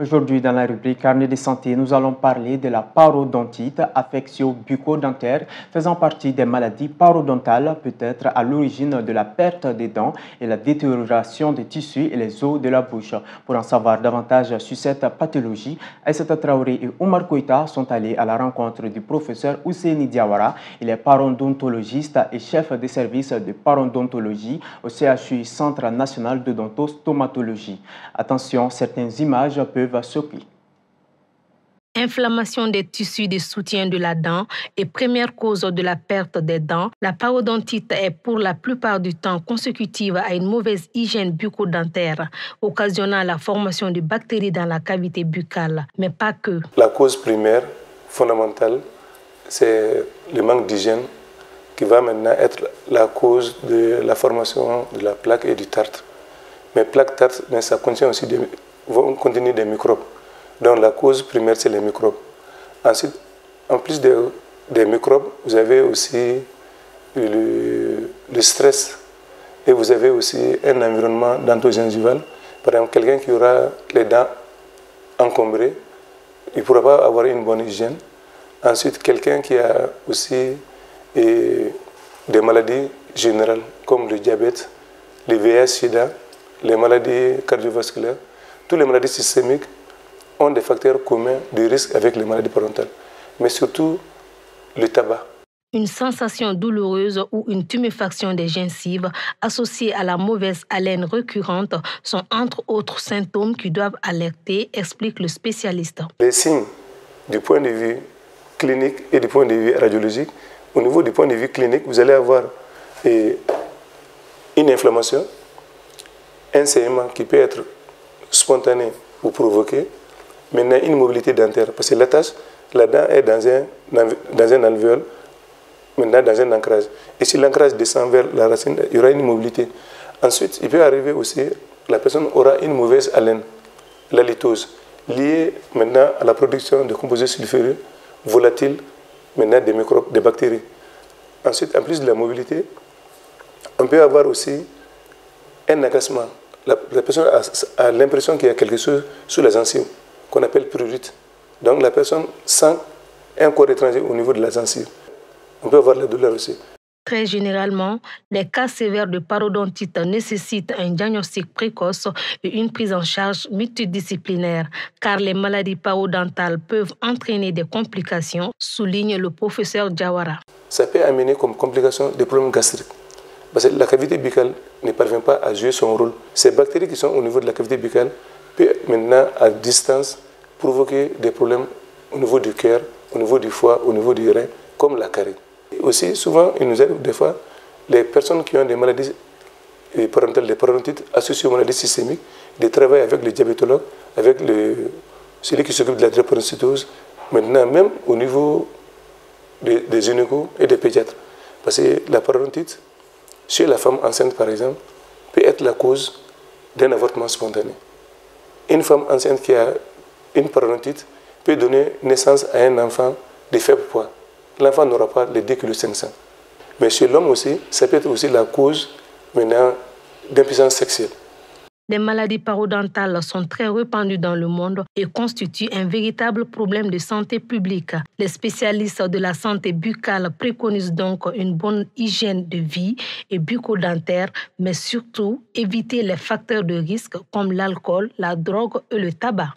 Aujourd'hui, dans la rubrique Carnet de santé, nous allons parler de la parodontite, affection bucco-dentaire, faisant partie des maladies parodontales, peut-être à l'origine de la perte des dents et la détérioration des tissus et les os de la bouche. Pour en savoir davantage sur cette pathologie, Aïssata Traoré et Omar Koïta sont allés à la rencontre du professeur Ousseini Diawara. Il est parodontologiste et chef des services de parodontologie au CHU Centre national de dentostomatologie. Attention, certaines images peuvent choquer. Inflammation des tissus de soutien de la dent est première cause de la perte des dents. La parodontite est pour la plupart du temps consécutive à une mauvaise hygiène bucco-dentaire, occasionnant la formation de bactéries dans la cavité buccale, mais pas que. La cause primaire, fondamentale, c'est le manque d'hygiène qui va maintenant être la cause de la formation de la plaque et du tartre. Mais plaque, tartre, ça contient aussi vont contenir des microbes. Donc la cause primaire, c'est les microbes. Ensuite, en plus des microbes, vous avez aussi le stress et vous avez aussi un environnement dentogingival. Par exemple, quelqu'un qui aura les dents encombrées, il ne pourra pas avoir une bonne hygiène. Ensuite, quelqu'un qui a aussi des maladies générales comme le diabète, le VIH-Sida, les maladies cardiovasculaires, toutes les maladies systémiques ont des facteurs communs de risque avec les maladies parodontales, mais surtout le tabac. Une sensation douloureuse ou une tuméfaction des gencives associée à la mauvaise haleine récurrente sont entre autres symptômes qui doivent alerter, explique le spécialiste. Les signes du point de vue clinique et du point de vue radiologique, au niveau du point de vue clinique, vous allez avoir une inflammation, un saignement qui peut être spontané ou provoqué, maintenant une mobilité dentaire, parce que la dent est dans un alvéole, maintenant dans un ancrage. Et si l'ancrage descend vers la racine, il y aura une mobilité. Ensuite, il peut arriver aussi, la personne aura une mauvaise haleine, la litose, liée maintenant à la production de composés sulfureux volatiles, maintenant des microbes, des bactéries. Ensuite, en plus de la mobilité, on peut avoir aussi un agacement. La personne a l'impression qu'il y a quelque chose sous les gencives, qu'on appelle prurite. Donc la personne sent un corps étranger au niveau de la gencive. On peut avoir la douleur aussi. Très généralement, les cas sévères de parodontite nécessitent un diagnostic précoce et une prise en charge multidisciplinaire, car les maladies parodontales peuvent entraîner des complications, souligne le professeur Diawara. Ça peut amener comme complication des problèmes gastriques. Parce que la cavité buccale ne parvient pas à jouer son rôle. Ces bactéries qui sont au niveau de la cavité buccale peuvent maintenant, à distance, provoquer des problèmes au niveau du cœur, au niveau du foie, au niveau du rein, comme la carie. Aussi, souvent, il nous arrive des fois, les personnes qui ont des maladies parodontales, des parodontites associées aux maladies systémiques, de travailler avec le diabétologue, avec celui qui s'occupe de la drépanocytose, maintenant même au niveau des gynécos et des pédiatres. Parce que la parodontite, chez la femme enceinte par exemple, peut être la cause d'un avortement spontané. Une femme enceinte qui a une parodontite peut donner naissance à un enfant de faible poids. L'enfant n'aura pas les 2,5 kg. Mais chez l'homme aussi, ça peut être aussi la cause maintenant d'impuissance sexuelle. Les maladies parodontales sont très répandues dans le monde et constituent un véritable problème de santé publique. Les spécialistes de la santé buccale préconisent donc une bonne hygiène de vie et bucco-dentaire, mais surtout éviter les facteurs de risque comme l'alcool, la drogue et le tabac.